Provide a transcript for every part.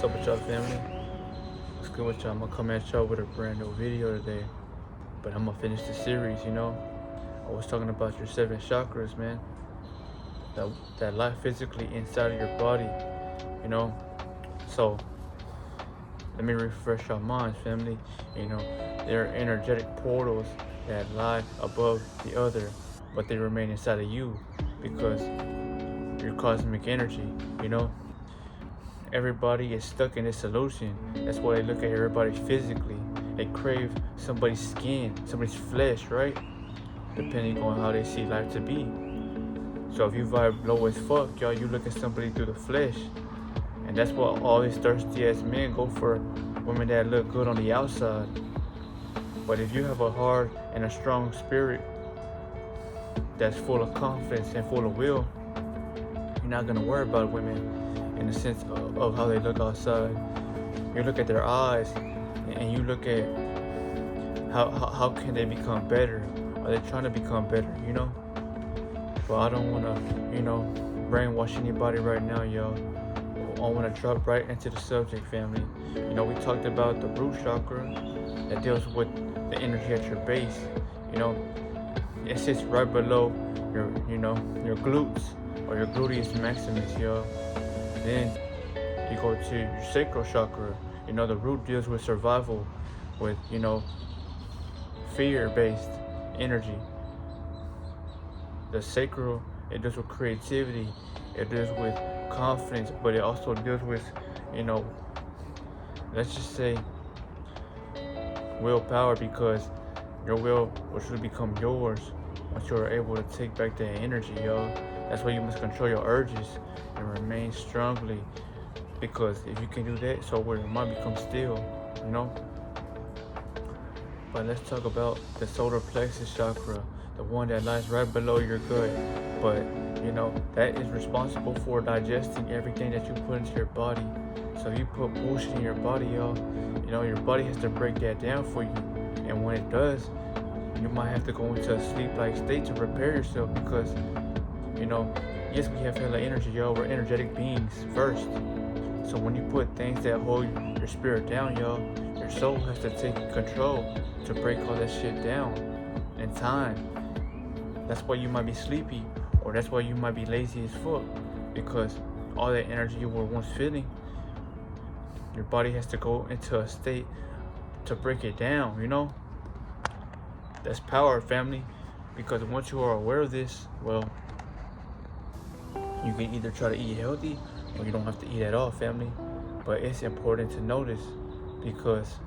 What's up with y'all, family? What's good with y'all? I'm gonna come at y'all with a brand new video today, but I'm gonna finish the series. I was talking about your seven chakras, man. That that lie physically inside of your body, you know. So let me refresh your minds, family. You know, there are energetic portals that lie above the other, but they remain inside of you because you're cosmic energy, you know. Everybody is stuck in this illusion. That's why they look at everybody physically. They crave somebody's skin, somebody's flesh, right? Depending on how they see life to be. So if you vibe low as fuck, y'all, you look at somebody through the flesh. And that's why all these thirsty ass men go for women that look good on the outside. But if you have a hard and a strong spirit that's full of confidence and full of will, you're not gonna worry about women in the sense of how they look outside. You look at their eyes and you look at how can they become better? Are they trying to become better, you know? But I don't wanna, brainwash anybody right now, y'all. I wanna drop right into the subject, family. We talked about the root chakra that deals with the energy at your base. It sits right below your glutes or your gluteus maximus, y'all. Then you go to your sacral chakra. The root deals with survival, with fear-based energy. The sacral, it deals with creativity, it deals with confidence, but it also deals with, let's just say, willpower, because your will should become yours once you're able to take back that energy, y'all. That's why you must control your urges and remain strongly, because if you can do that, so where your mind becomes still, But let's talk about the solar plexus chakra, the one that lies right below your gut. But that is responsible for digesting everything that you put into your body. So you put bullshit in your body, y'all, your body has to break that down for you. And when it does, you might have to go into a sleep-like state to prepare yourself, because yes, we have hella energy, y'all. We're energetic beings first. So when you put things that hold your spirit down, y'all, your soul has to take control to break all that shit down in time. That's why you might be sleepy, or that's why you might be lazy as fuck, because all that energy you were once feeling, your body has to go into a state to break it down, That's power, family, because once you are aware of this, well, you can either try to eat healthy or you don't have to eat at all, family. But it's important to notice, because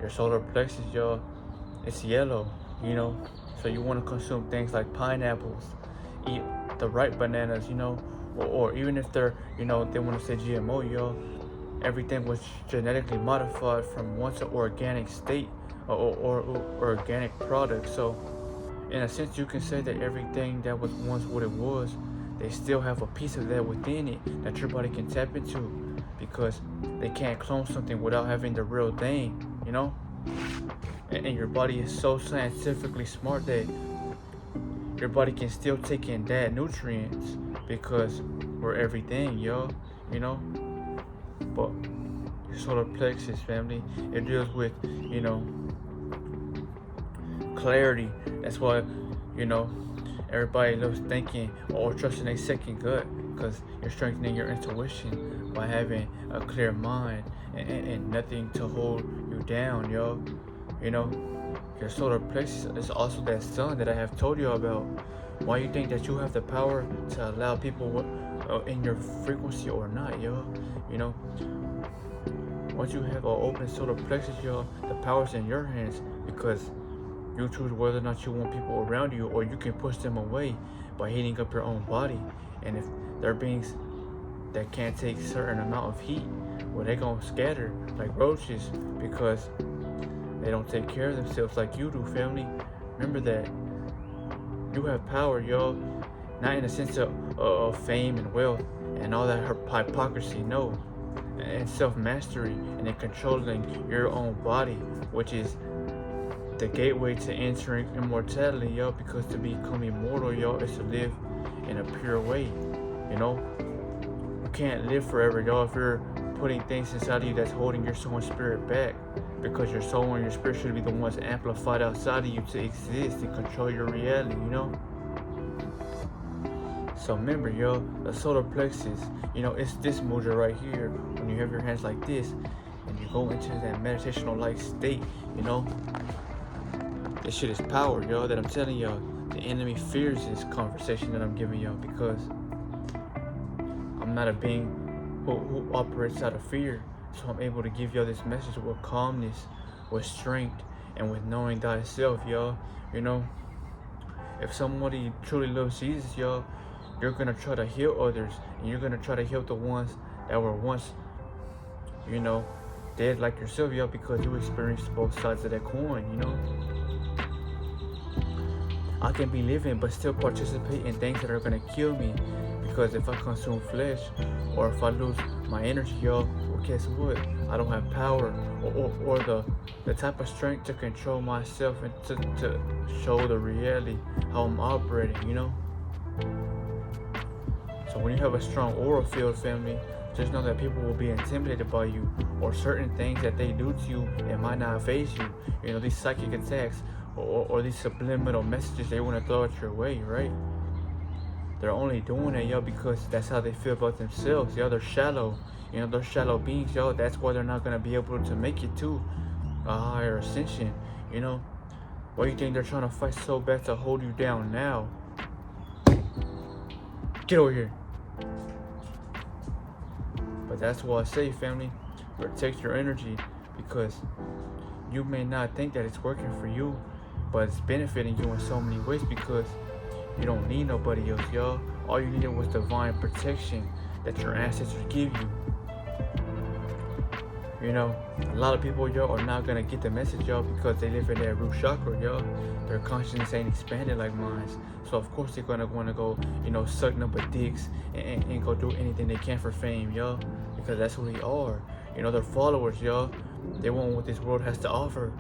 your solar plexus, y'all, it's yellow, So you want to consume things like pineapples, eat the right bananas, or even if they're, they want to say GMO, y'all, everything was genetically modified from once an organic state or organic product. So in a sense, you can say that everything that was once what it was, they still have a piece of that within it that your body can tap into, because they can't clone something without having the real thing, And your body is so scientifically smart that your body can still take in that nutrients, because we're everything, y'all, But your solar plexus, family, it deals with, clarity. That's why, everybody loves thinking or trusting a second gut, because you're strengthening your intuition by having a clear mind and nothing to hold you down, yo. Your solar plexus is also that sun that I have told you about. Why you think that you have the power to allow people in your frequency or not, yo? Once you have an open solar plexus, yo, the power's in your hands, because you choose whether or not you want people around you, or you can push them away by heating up your own body. And if there are beings that can't take a certain amount of heat, well, they're gonna scatter like roaches, because they don't take care of themselves like you do, family. Remember that. You have power, y'all. Not in the sense of fame and wealth and all that hypocrisy, no. And self-mastery, and in controlling your own body, which is the gateway to entering immortality, y'all, because to become immortal, y'all, is to live in a pure way, You can't live forever, y'all, if you're putting things inside of you that's holding your soul and spirit back, because your soul and your spirit should be the ones amplified outside of you to exist and control your reality, you know? So remember, yo, the solar plexus, you know, it's this mudra right here. When you have your hands like this and you go into that meditational like state, you know, this shit is power, yo, that I'm telling y'all. The enemy fears this conversation that I'm giving y'all, because I'm not a being who operates out of fear. So I'm able to give y'all this message with calmness, with strength, and with knowing thyself, y'all. You know, if somebody truly loves Jesus, y'all, you're gonna try to heal others, and you're gonna try to heal the ones that were once, you know, dead like yourself, y'all, because you experienced both sides of that coin, you know. I can be living but still participate in things that are gonna kill me, because if I consume flesh or if I lose my energy, y'all, well, guess what? I don't have power or the type of strength to control myself and to show the reality how I'm operating, you know. So when you have a strong aura field, family, just know that people will be intimidated by you, or certain things that they do to you, it might not phase you. You know, these psychic attacks or these subliminal messages they want to throw at your way, right? They're only doing it, y'all, because that's how they feel about themselves. Y'all, they're shallow. You know, they're shallow beings, y'all. That's why they're not going to be able to make it to a higher ascension, you know. Why do you think they're trying to fight so bad to hold you down now? Get over here. But that's why I say, family, protect your energy, because you may not think that it's working for you, but it's benefiting you in so many ways, because you don't need nobody else, y'all. All you needed was divine protection that your ancestors give you. You know, a lot of people, y'all, are not gonna get the message, y'all, because they live in that root chakra, y'all. Their consciousness ain't expanded like mine. So of course they're gonna wanna go, you know, suck number dicks and go do anything they can for fame, y'all, because that's who they are. You know, they're followers, y'all. They want what this world has to offer.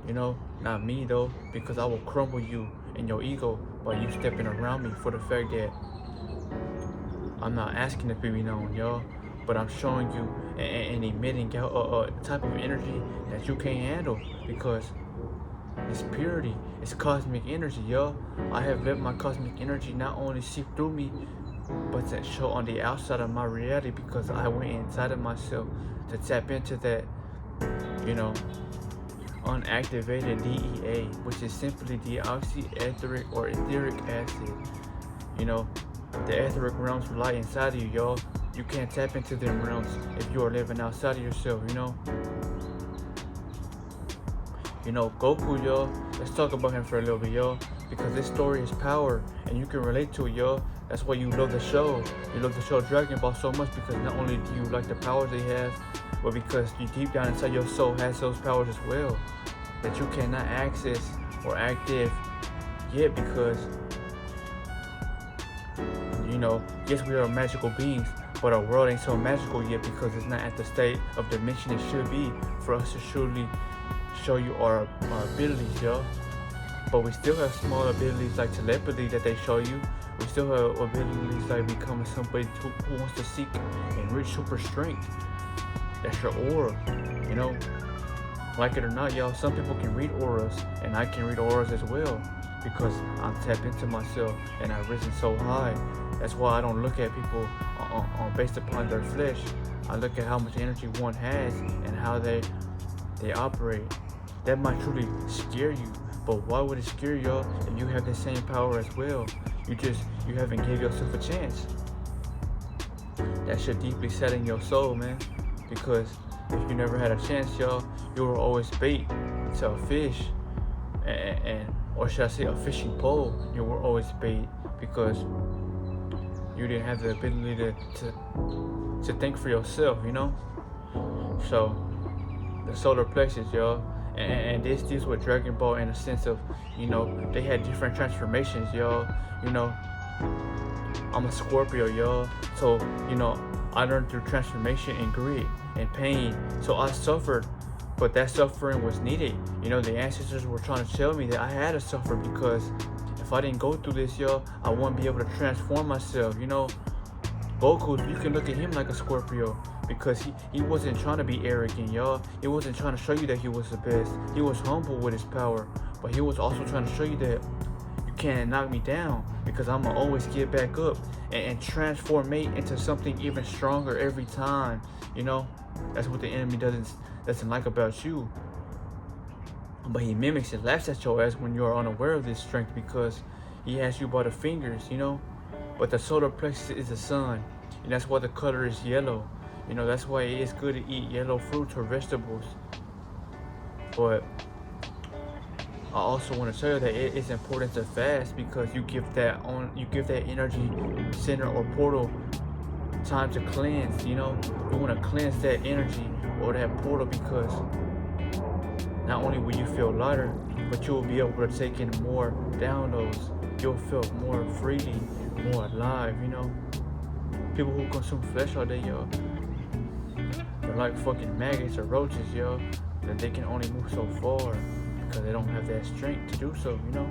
You know, not me though, because I will crumble you and your ego by you stepping around me, for the fact that I'm not asking to be known, y'all, but I'm showing you and emitting out a type of energy that you can't handle, because it's purity, it's cosmic energy, y'all. I have let my cosmic energy not only seep through me, but to show on the outside of my reality, because I went inside of myself to tap into that, you know, unactivated DEA, which is simply deoxyetheric or etheric acid. You know, the etheric realms lie inside of you, y'all. You can't tap into them realms if you are living outside of yourself, you know. You know, Goku, y'all, let's talk about him for a little bit, y'all, because this story is power and you can relate to it, y'all. That's why you love the show. You love the show Dragon Ball so much, because not only do you like the powers they have, but because you deep down inside your soul has those powers as well that you cannot access or active yet, because, you know, yes, we are magical beings, but our world ain't so magical yet, because it's not at the state of dimension it should be for us to truly show you our abilities, y'all. But we still have small abilities like telepathy that they show you. We still have abilities like becoming somebody who wants to seek and reach super strength. That's your aura, you know. Like it or not, y'all, some people can read auras, and I can read auras as well, because I'm tapped into myself and I've risen so high. That's why I don't look at people on based upon their flesh. I look at how much energy one has and how they operate. That might truly scare you, but why would it scare y'all if you have the same power as well? You haven't gave yourself a chance. That should deeply set in your soul, man, because if you never had a chance, y'all, you were always bait to a fish, and or should I say a fishing pole. You were always bait because you didn't have the ability to think for yourself, you know. So the solar plexus, y'all, and this deals with Dragon Ball in a sense of, you know, they had different transformations, y'all. You know, I'm a Scorpio, y'all, so, you know, I learned through transformation and grit and pain. So I suffered, but that suffering was needed. You know, the ancestors were trying to tell me that I had to suffer, because if I didn't go through this, y'all, I wouldn't be able to transform myself, you know. Goku, you can look at him like a Scorpio because he wasn't trying to be arrogant, y'all. He wasn't trying to show you that he was the best. He was humble with his power, but he was also trying to show you that you can't knock me down because I'm gonna always get back up and transform me into something even stronger every time. You know, that's what the enemy doesn't like about you. But he mimics and laughs at your ass when you're unaware of this strength because he has you by the fingers, you know. But the solar plexus is the sun, and that's why the color is yellow. You know, that's why it's good to eat yellow fruits or vegetables. But I also want to tell you that it is important to fast because you give that energy center or portal time to cleanse. You know, you want to cleanse that energy or that portal because not only will you feel lighter, but you will be able to take in more downloads. You'll feel more freely, more alive, you know. People who consume flesh all day, yo, they're like fucking maggots or roaches, yo, that they can only move so far because they don't have that strength to do so, you know.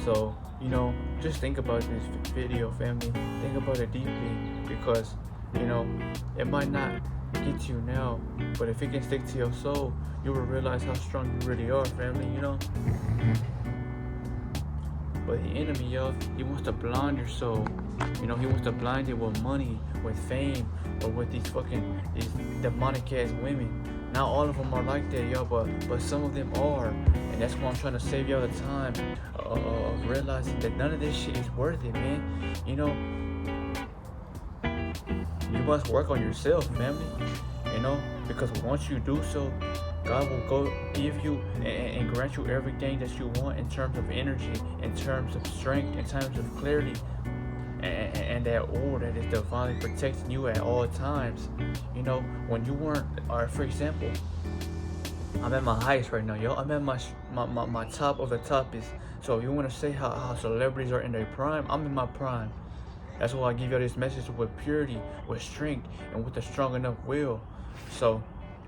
So, you know, just think about this video, family. Think about it deeply because, you know, it might not get you now, but if it can stick to your soul, you will realize how strong you really are, family, you know. But the enemy, yo, he wants to blind your soul. You know, he wants to blind it with money, with fame, or with these demonic ass women. Not all of them are like that, yo, but some of them are. And that's why I'm trying to save y'all the time of realizing that none of this shit is worth it, man. You know, you must work on yourself, family. You know, because once you do so, God will go give you and grant you everything that you want in terms of energy, in terms of strength, in terms of clarity, and that oil that is divinely protecting you at all times. You know, when you weren't, or for example, I'm at my highest right now, yo. I'm at my top of the topiest. So if you want to say how celebrities are in their prime, I'm in my prime. That's why I give y'all this message with purity, with strength, and with a strong enough will. So,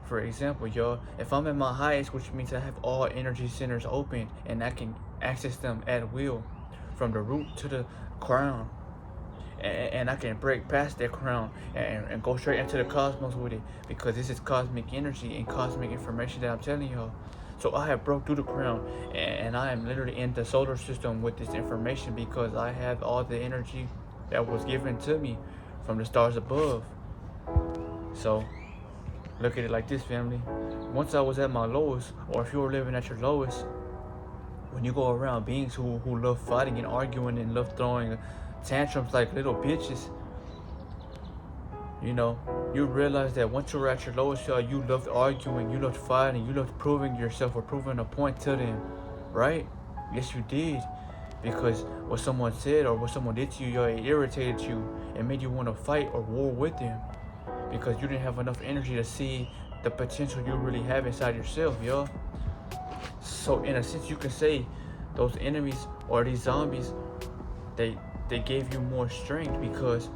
for example, y'all, if I'm at my highest, which means I have all energy centers open and I can access them at will, from the root to the crown, and I can break past that crown and go straight into the cosmos with it, because this is cosmic energy and cosmic information that I'm telling y'all. So I have broke through the crown, and I am literally in the solar system with this information because I have all the energy that was given to me from the stars above. So look at it like this, family. Once I was at my lowest, or if you were living at your lowest, when you go around beings who love fighting and arguing and love throwing tantrums like little bitches, you know, you realize that once you're at your lowest, y'all, you loved arguing, you loved fighting, you loved proving yourself or proving a point to them, right? Yes, you did. Because what someone said or what someone did to you, y'all, it irritated you and made you want to fight or war with them. Because you didn't have enough energy to see the potential you really have inside yourself, yo. So in a sense, you can say those enemies or these zombies, they gave you more strength, because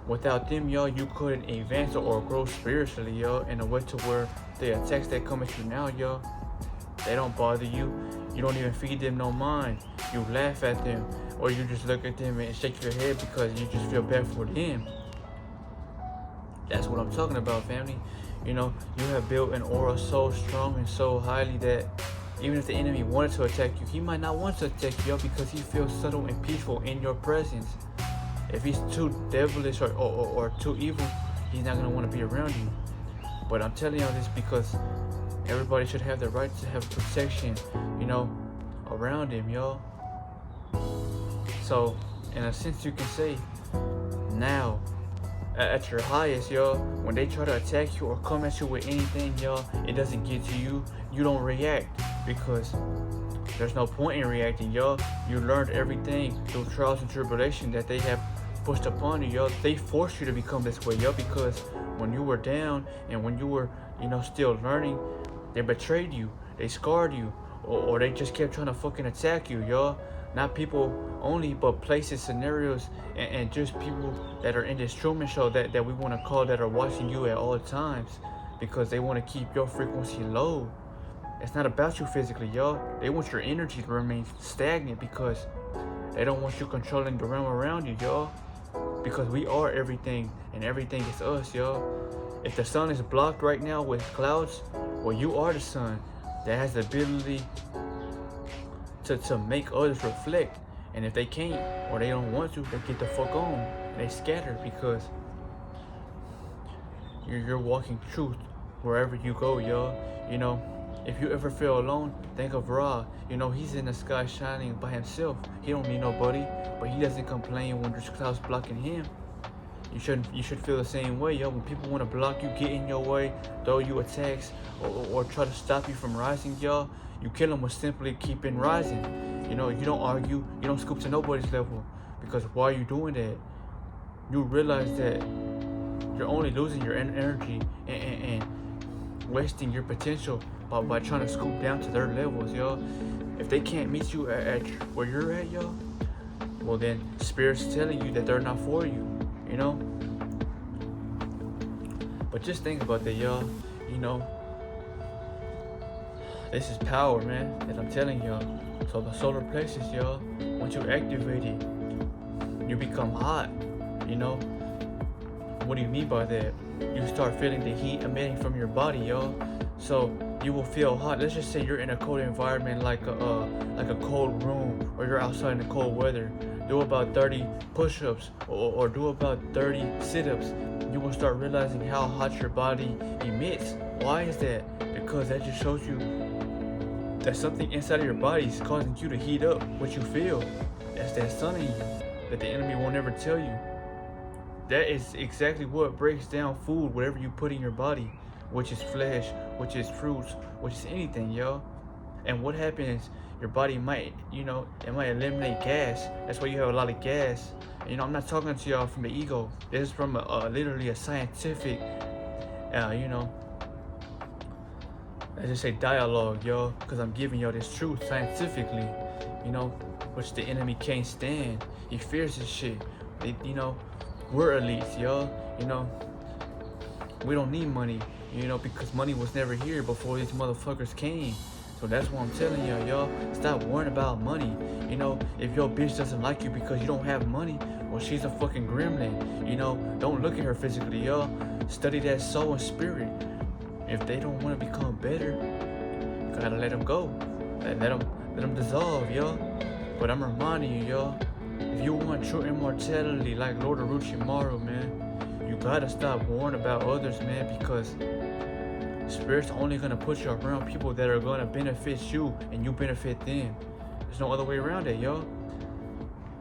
without them, yo, you couldn't advance or grow spiritually, yo, in a way to where the attacks that come at you now, yo, they don't bother you. You don't even feed them no mind. You laugh at them, or you just look at them and shake your head because you just feel bad for them. That's what I'm talking about, family. You know, you have built an aura so strong and so highly that even if the enemy wanted to attack you, he might not want to attack you, because he feels subtle and peaceful in your presence. If he's too devilish or too evil, he's not going to want to be around you. But I'm telling y'all this because everybody should have the right to have protection, you know, around him, yo. So, in a sense, you can say, now, at your highest, yo, when they try to attack you or come at you with anything, yo, it doesn't get to you. You don't react, because there's no point in reacting, yo. You learned everything through trials and tribulation that they have pushed upon you, yo. They forced you to become this way, yo, because when you were down and when you were, you know, still learning, they betrayed you, they scarred you, or they just kept trying to fucking attack you, yo. Not people only, but places, scenarios, and just people that are in this Truman Show that we want to call, that are watching you at all times, because they want to keep your frequency low. It's not about you physically, yo. They want your energy to remain stagnant, because They don't want you controlling the realm around you, y'all. Because we are everything, and everything is us, y'all. If the sun is blocked right now with clouds, well, you are the sun that has the ability to make others reflect. And if they can't, or they don't want to, they get the fuck on. And they scatter because you're walking truth wherever you go, y'all. You know, if you ever feel alone, think of Ra. You know, he's in the sky shining by himself. He don't need nobody, but he doesn't complain when there's clouds blocking him. You should feel the same way, yo. When people want to block you, get in your way, throw you attacks, or try to stop you from rising, y'all, you kill them with simply keeping rising. You know, you don't argue, you don't scoop to nobody's level, because while you're doing that, you realize that you're only losing your energy and wasting your potential by trying to scoop down to their levels, yo. If they can't meet you at where you're at, yo, well then Spirit's telling you that they're not for you, you know. But just think about that, y'all. You know, this is power, man, that I'm telling y'all. So the solar plexus, y'all, once you activate it, you become hot, you know. What do you mean by that? You start feeling the heat emitting from your body, y'all. So you will feel hot. Let's just say you're in a cold environment, like a cold room, or you're outside in the cold weather. Do about 30 push-ups or do about 30 sit-ups. You will start realizing how hot your body emits. Why is that? Because that just shows you that something inside of your body is causing you to heat up what you feel. That's that sun in you that the enemy will never tell you. That is exactly what breaks down food, whatever you put in your body, which is flesh, which is fruits, which is anything, yo. And what happens, your body might, you know, it might eliminate gas. That's why you have a lot of gas. And, you know, I'm not talking to y'all from the ego. This is from literally a scientific, you know, let's just say dialogue, yo, because I'm giving y'all this truth scientifically, you know, which the enemy can't stand. He fears this shit. You know, we're elites, yo. You know, we don't need money, you know, because money was never here before these motherfuckers came. So that's what I'm telling y'all. Stop worrying about money. You know, if your bitch doesn't like you because you don't have money, well, she's a fucking gremlin. You know, don't look at her physically, y'all. Study that soul and spirit. If they don't want to become better, you gotta let them go. Let them dissolve, y'all. But I'm reminding you, y'all, if you want true immortality like Lord Orochimaru, man, you gotta stop worrying about others, man, because Spirit's only gonna put you around people that are gonna benefit you and you benefit them. There's no other way around it, yo.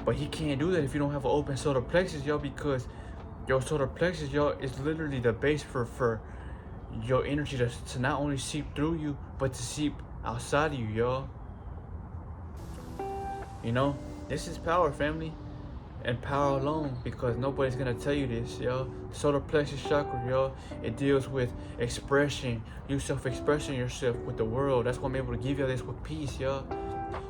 But he can't do that if you don't have an open solar plexus, yo, because your solar plexus, yo, is literally the base for your energy to not only seep through you, but to seep outside of you, yo. You know, this is power, family. And power alone, because nobody's gonna tell you this, yo. Solar plexus chakra, yo, it deals with expression, you self-expressing yourself with the world. That's why I'm able to give you this with peace, yo.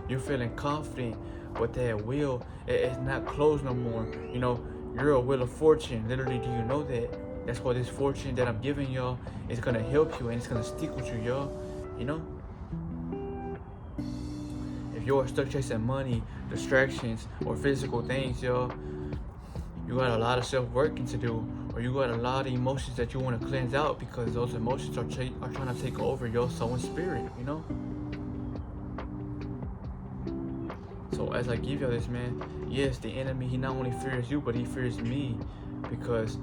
You're feeling confident with that will. It's not closed no more. You know, you're a wheel of fortune. Literally, do you know that? That's why this fortune that I'm giving y'all is gonna help you and it's gonna stick with you, yo. You know? If you're stuck chasing money, distractions, or physical things, yo, you got a lot of self-working to do, or you got a lot of emotions that you want to cleanse out because those emotions are trying to take over your soul and spirit, you know? So as I give y'all this, man, yes, the enemy, he not only fears you, but he fears me, because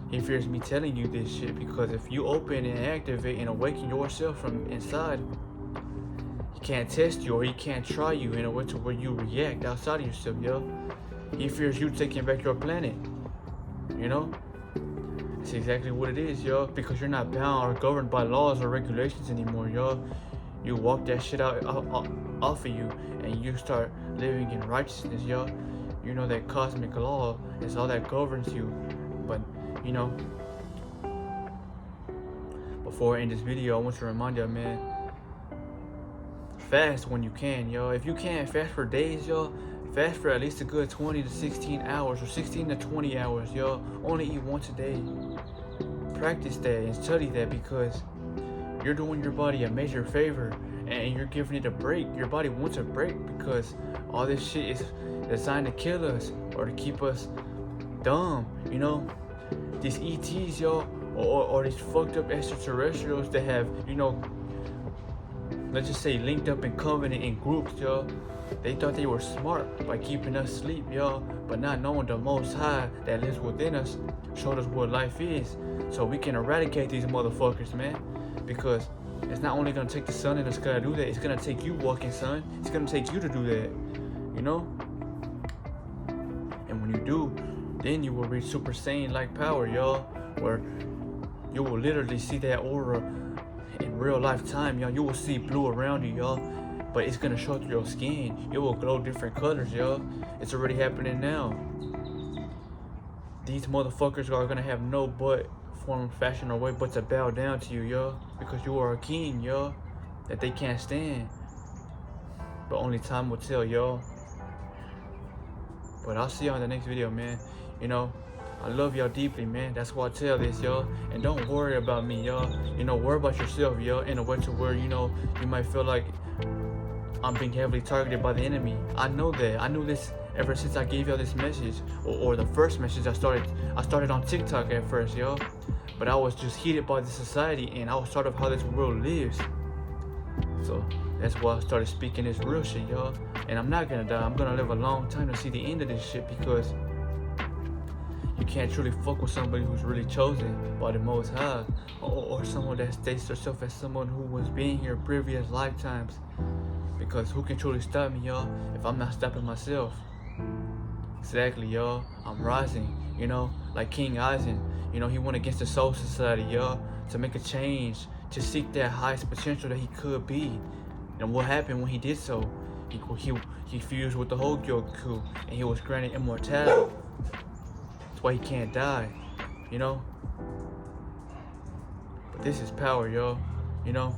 he fears me telling you this shit, because if you open and activate and awaken yourself from inside, he can't test you or he can't try you in a way to where you react outside of yourself, yo. He fears you taking back your planet, you know? That's exactly what it is, yo, because you're not bound or governed by laws or regulations anymore, yo. You walk that shit out off of you and you start living in righteousness, yo. You know that cosmic law is all that governs you. But, you know, before I end this video, I want to remind y'all, man, fast when you can, yo. If you can't fast for days, yo, fast for at least a good 20 to 16 hours or 16 to 20 hours, yo. Only eat once a day. Practice that and study that, because you're doing your body a major favor and you're giving it a break. Your body wants a break because all this shit is designed to kill us or to keep us dumb, you know. These ETs, yo, or these fucked up extraterrestrials that have, you know, let's just say linked up in covenant in groups, yo. They thought they were smart by keeping us asleep, yo, but not knowing the Most High that lives within us showed us what life is, so we can eradicate these motherfuckers, man. Because it's not only gonna take the sun in the sky to do that, it's gonna take you walking sun. It's gonna take you to do that, you know. And when you do, then you will reach Super Saiyan-like power, y'all, where you will literally see that aura in real lifetime, y'all. You will see blue around you, y'all, but it's gonna show through your skin. It will glow different colors, y'all. It's already happening now. These motherfuckers are gonna have no but form, fashion, or way but to bow down to you, y'all, because you are a king, y'all, that they can't stand. But only time will tell, y'all. But I'll see y'all in the next video, man. You know, I love y'all deeply, man. That's why I tell this, y'all. And don't worry about me, y'all. You know, worry about yourself, y'all, in a way to where, you know, you might feel like I'm being heavily targeted by the enemy. I know that. I knew this ever since I gave y'all this message, or the first message I started on TikTok at first, y'all. But I was just heated by the society, and I was sort of how this world lives. So that's why I started speaking this real shit, y'all. And I'm not gonna die. I'm gonna live a long time to see the end of this shit, because you can't truly fuck with somebody who's really chosen by the Most High, or someone that states herself as someone who was being here previous lifetimes. Because who can truly stop me, y'all, if I'm not stopping myself? Exactly, y'all. I'm rising, you know, like King Aizen. You know, he went against the Soul Society, y'all, to make a change, to seek that highest potential that he could be. And what happened when he did so? He fused with the Hogyoku, and he was granted immortality. That's why he can't die, you know? But this is power, y'all, you know?